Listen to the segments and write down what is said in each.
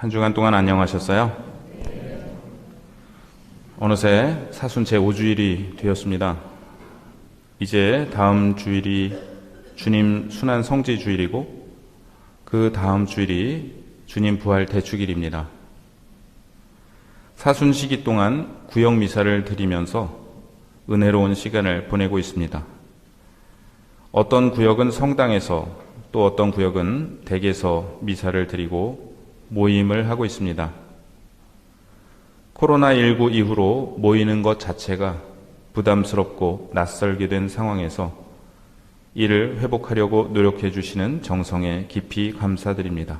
한 주간 동안 안녕하셨어요? 어느새 사순 제5주일이 되었습니다. 이제 다음 주일이 주님 순환 성지 주일이고 그 다음 주일이 주님 부활 대축일입니다. 사순 시기 동안 구역 미사를 드리면서 은혜로운 시간을 보내고 있습니다. 어떤 구역은 성당에서 또 어떤 구역은 댁에서 미사를 드리고 모임을 하고 있습니다. 코로나19 이후로 모이는 것 자체가 부담스럽고 낯설게 된 상황에서 이를 회복하려고 노력해 주시는 정성에 깊이 감사드립니다.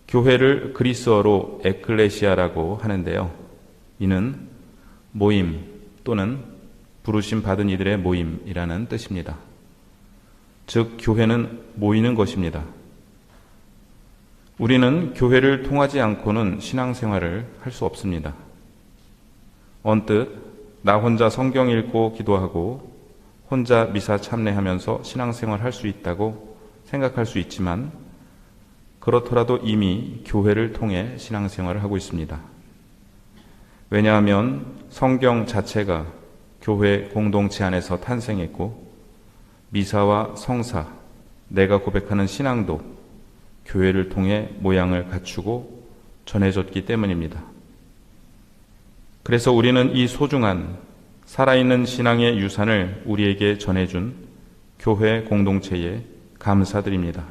교회를 그리스어로 에클레시아라고 하는데요. 이는 모임 또는 부르심 받은 이들의 모임이라는 뜻입니다. 즉, 교회는 모이는 것입니다. 우리는 교회를 통하지 않고는 신앙생활을 할 수 없습니다. 언뜻 나 혼자 성경 읽고 기도하고 혼자 미사 참례하면서 신앙생활 할 수 있다고 생각할 수 있지만 그렇더라도 이미 교회를 통해 신앙생활을 하고 있습니다. 왜냐하면 성경 자체가 교회 공동체 안에서 탄생했고 미사와 성사, 내가 고백하는 신앙도 교회를 통해 모양을 갖추고 전해졌기 때문입니다. 그래서 우리는 이 소중한 살아있는 신앙의 유산을 우리에게 전해준 교회 공동체에 감사드립니다.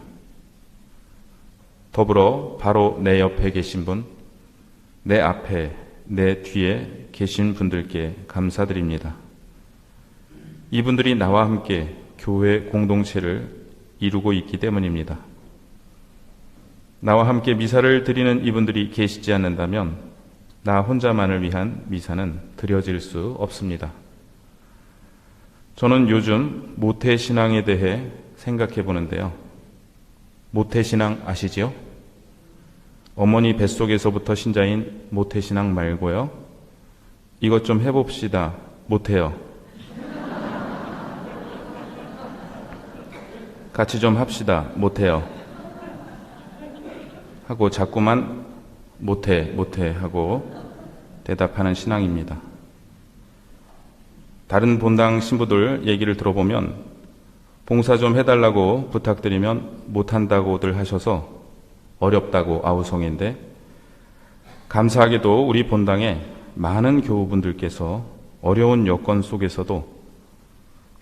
더불어 바로 내 옆에 계신 분, 내 앞에, 내 뒤에 계신 분들께 감사드립니다. 이분들이 나와 함께 교회 공동체를 이루고 있기 때문입니다. 나와 함께 미사를 드리는 이분들이 계시지 않는다면 나 혼자만을 위한 미사는 드려질 수 없습니다. 저는 요즘 모태신앙에 대해 생각해 보는데요. 모태신앙 아시지요? 어머니 뱃속에서부터 신자인 모태신앙 말고요. 이것 좀 해봅시다. 못해요. 같이 좀 합시다. 못해요. 하고 자꾸만 못해 하고 대답하는 신앙입니다. 다른 본당 신부들 얘기를 들어보면 봉사 좀 해달라고 부탁드리면 못한다고들 하셔서 어렵다고 아우성인데 감사하게도 우리 본당에 많은 교우분들께서 어려운 여건 속에서도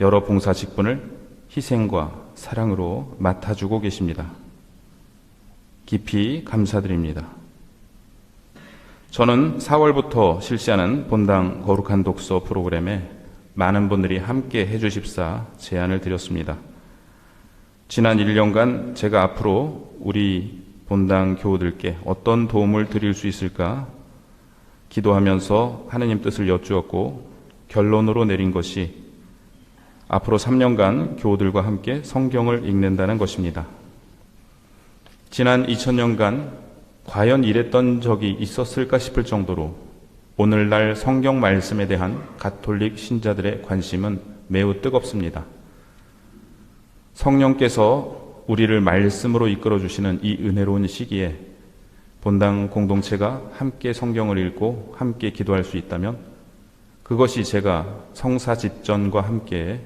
여러 봉사 직분을 희생과 사랑으로 맡아주고 계십니다. 깊이 감사드립니다. 저는 4월부터 실시하는 본당 거룩한 독서 프로그램에 많은 분들이 함께 해주십사 제안을 드렸습니다. 지난 1년간 제가 앞으로 우리 본당 교우들께 어떤 도움을 드릴 수 있을까 기도하면서 하느님 뜻을 여쭈었고 결론으로 내린 것이 앞으로 3년간 교우들과 함께 성경을 읽는다는 것입니다. 지난 2000년간 과연 이랬던 적이 있었을까 싶을 정도로 오늘날 성경 말씀에 대한 가톨릭 신자들의 관심은 매우 뜨겁습니다. 성령께서 우리를 말씀으로 이끌어 주시는 이 은혜로운 시기에 본당 공동체가 함께 성경을 읽고 함께 기도할 수 있다면 그것이 제가 성사 집전과 함께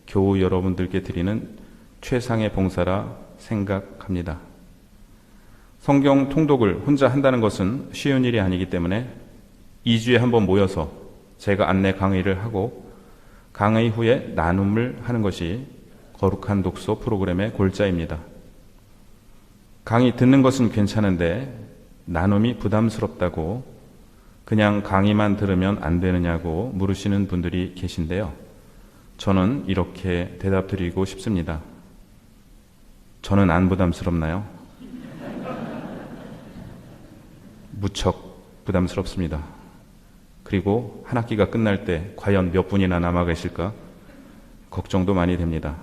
교우 여러분들께 드리는 최상의 봉사라 생각합니다. 성경 통독을 혼자 한다는 것은 쉬운 일이 아니기 때문에 2주에 한 번 모여서 제가 안내 강의를 하고 강의 후에 나눔을 하는 것이 거룩한 독서 프로그램의 골자입니다. 강의 듣는 것은 괜찮은데 나눔이 부담스럽다고 그냥 강의만 들으면 안 되느냐고 물으시는 분들이 계신데요. 저는 이렇게 대답드리고 싶습니다. 저는 안 부담스럽나요? 무척 부담스럽습니다. 그리고 한 학기가 끝날 때 과연 몇 분이나 남아 계실까 걱정도 많이 됩니다.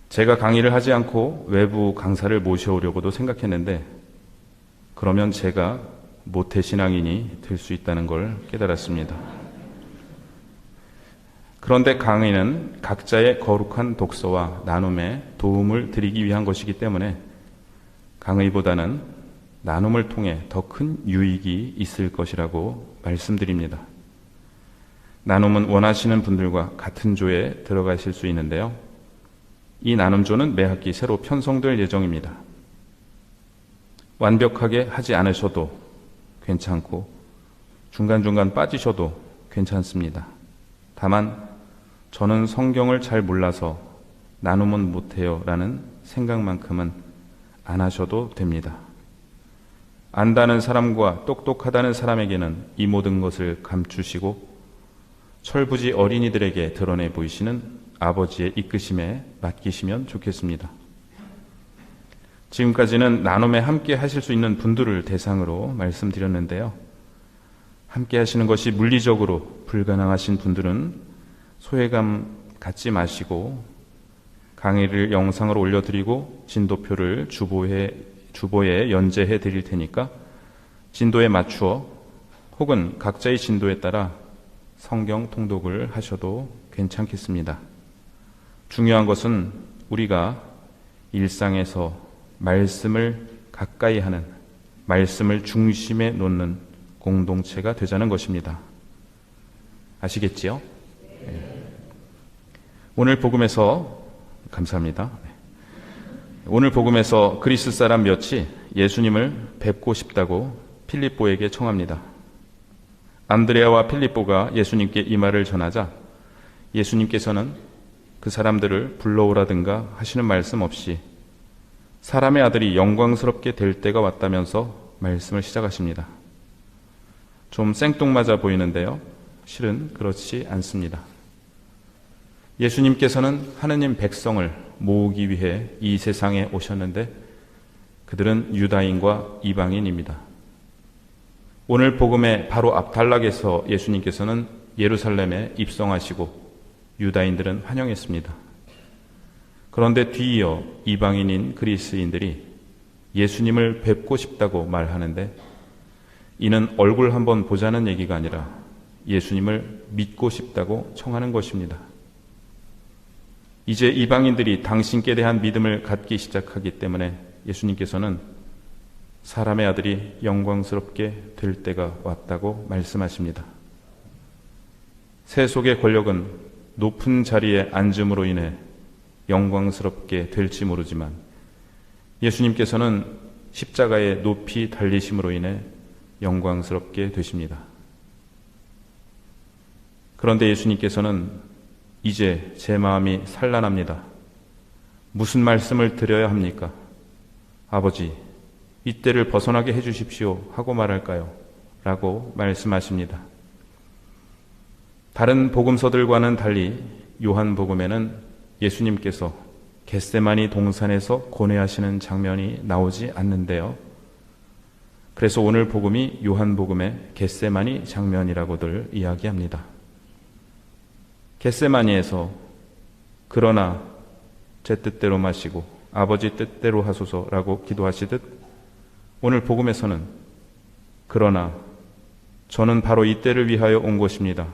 제가 강의를 하지 않고 외부 강사를 모셔오려고도 생각했는데 그러면 제가 모태신앙인이 될 수 있다는 걸 깨달았습니다. 그런데 강의는 각자의 거룩한 독서와 나눔에 도움을 드리기 위한 것이기 때문에 강의보다는 나눔을 통해 더 큰 유익이 있을 것이라고 말씀드립니다. 나눔은 원하시는 분들과 같은 조에 들어가실 수 있는데요. 이 나눔조는 매 학기 새로 편성될 예정입니다. 완벽하게 하지 않으셔도 괜찮고 중간중간 빠지셔도 괜찮습니다. 다만 저는 성경을 잘 몰라서 나눔은 못해요 라는 생각만큼은 안 하셔도 됩니다. 안다는 사람과 똑똑하다는 사람에게는 이 모든 것을 감추시고 철부지 어린이들에게 드러내 보이시는 아버지의 이끄심에 맡기시면 좋겠습니다. 지금까지는 나눔에 함께 하실 수 있는 분들을 대상으로 말씀드렸는데요. 함께 하시는 것이 물리적으로 불가능하신 분들은 소외감 갖지 마시고 강의를 영상으로 올려드리고 진도표를 주보에 연재해 드릴 테니까 진도에 맞추어 혹은 각자의 진도에 따라 성경 통독을 하셔도 괜찮겠습니다. 중요한 것은 우리가 일상에서 말씀을 가까이 하는, 말씀을 중심에 놓는 공동체가 되자는 것입니다. 아시겠지요? 네. 오늘 복음에서 감사합니다. 네. 오늘 복음에서 그리스 사람 몇이 예수님을 뵙고 싶다고 필립보에게 청합니다. 안드레아와 필립보가 예수님께 이 말을 전하자 예수님께서는 그 사람들을 불러오라든가 하시는 말씀 없이 사람의 아들이 영광스럽게 될 때가 왔다면서 말씀을 시작하십니다. 좀 생뚱맞아 보이는데요. 실은 그렇지 않습니다. 예수님께서는 하느님 백성을 모으기 위해 이 세상에 오셨는데 그들은 유다인과 이방인입니다. 오늘 복음의 바로 앞 단락에서 예수님께서는 예루살렘에 입성하시고 유다인들은 환영했습니다. 그런데 뒤이어 이방인인 그리스인들이 예수님을 뵙고 싶다고 말하는데 이는 얼굴 한번 보자는 얘기가 아니라 예수님을 믿고 싶다고 청하는 것입니다. 이제 이방인들이 당신께 대한 믿음을 갖기 시작하기 때문에 예수님께서는 사람의 아들이 영광스럽게 될 때가 왔다고 말씀하십니다. 세속의 권력은 높은 자리에 앉음으로 인해 영광스럽게 될지 모르지만 예수님께서는 십자가에 높이 달리심으로 인해 영광스럽게 되십니다. 그런데 예수님께서는 이제 제 마음이 산란합니다. 무슨 말씀을 드려야 합니까? 아버지, 이때를 벗어나게 해주십시오 하고 말할까요? 라고 말씀하십니다. 다른 복음서들과는 달리 요한복음에는 예수님께서 겟세마니 동산에서 고뇌하시는 장면이 나오지 않는데요. 그래서 오늘 복음이 요한복음의 겟세마니 장면이라고들 이야기합니다. 겟세마니에서 그러나 제 뜻대로 마시고 아버지 뜻대로 하소서라고 기도하시듯 오늘 복음에서는 그러나 저는 바로 이때를 위하여 온 것입니다.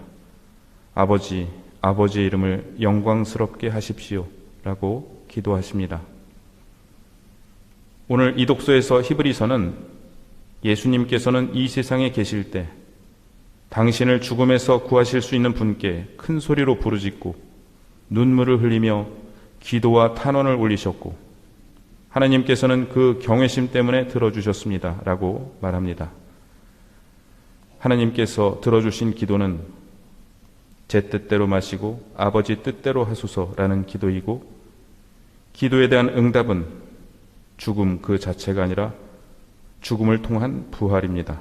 아버지, 아버지의 이름을 영광스럽게 하십시오 라고 기도하십니다. 오늘 이 독서에서 히브리서는 예수님께서는 이 세상에 계실 때 당신을 죽음에서 구하실 수 있는 분께 큰 소리로 부르짖고 눈물을 흘리며 기도와 탄원을 올리셨고 하나님께서는 그 경외심 때문에 들어주셨습니다 라고 말합니다. 하나님께서 들어주신 기도는 제 뜻대로 마시고 아버지 뜻대로 하소서라는 기도이고 기도에 대한 응답은 죽음 그 자체가 아니라 죽음을 통한 부활입니다.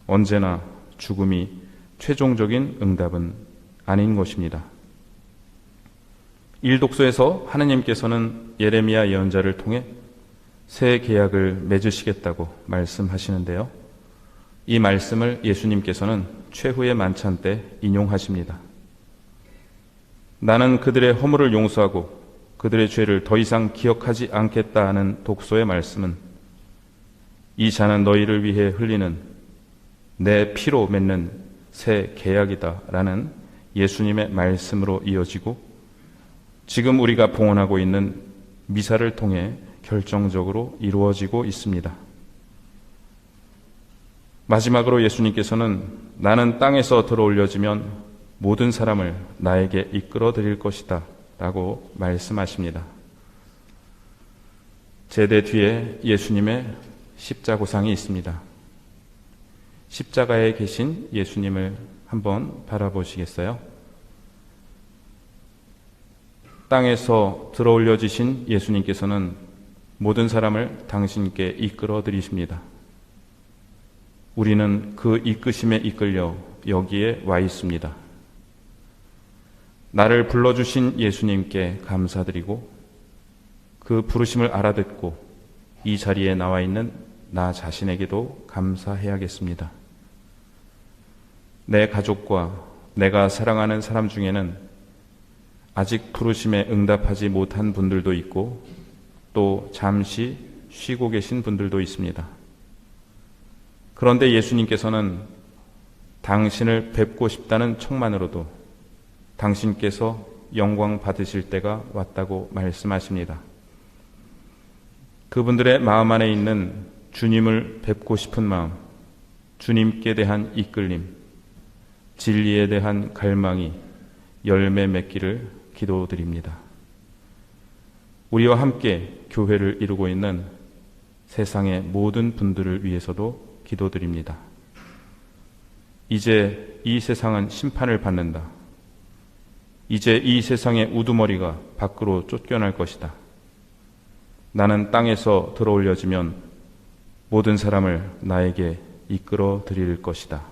언제나 죽음이 최종적인 응답은 아닌 것입니다. 1독서에서 하느님께서는 예레미야 예언자를 통해 새 계약을 맺으시겠다고 말씀하시는데요. 이 말씀을 예수님께서는 최후의 만찬 때 인용하십니다. 나는 그들의 허물을 용서하고 그들의 죄를 더 이상 기억하지 않겠다 하는 독서의 말씀은 이 잔은 너희를 위해 흘리는 내 피로 맺는 새 계약이다 라는 예수님의 말씀으로 이어지고 지금 우리가 봉헌하고 있는 미사를 통해 결정적으로 이루어지고 있습니다. 마지막으로 예수님께서는 나는 땅에서 들어 올려지면 모든 사람을 나에게 이끌어 드릴 것이다 라고 말씀하십니다. 제대 뒤에 예수님의 십자고상이 있습니다. 십자가에 계신 예수님을 한번 바라보시겠어요? 땅에서 들어 올려지신 예수님께서는 모든 사람을 당신께 이끌어 드리십니다. 우리는 그 이끄심에 이끌려 여기에 와 있습니다. 나를 불러주신 예수님께 감사드리고 그 부르심을 알아듣고 이 자리에 나와 있는 나 자신에게도 감사해야겠습니다. 내 가족과 내가 사랑하는 사람 중에는 아직 부르심에 응답하지 못한 분들도 있고 또 잠시 쉬고 계신 분들도 있습니다. 그런데 예수님께서는 당신을 뵙고 싶다는 척만으로도 당신께서 영광 받으실 때가 왔다고 말씀하십니다. 그분들의 마음 안에 있는 주님을 뵙고 싶은 마음, 주님께 대한 이끌림, 진리에 대한 갈망이 열매 맺기를 기도드립니다. 우리와 함께 교회를 이루고 있는 세상의 모든 분들을 위해서도 기도드립니다. 이제 이 세상은 심판을 받는다. 이제 이 세상의 우두머리가 밖으로 쫓겨날 것이다. 나는 땅에서 들어 올려지면 모든 사람을 나에게 이끌어 드릴 것이다.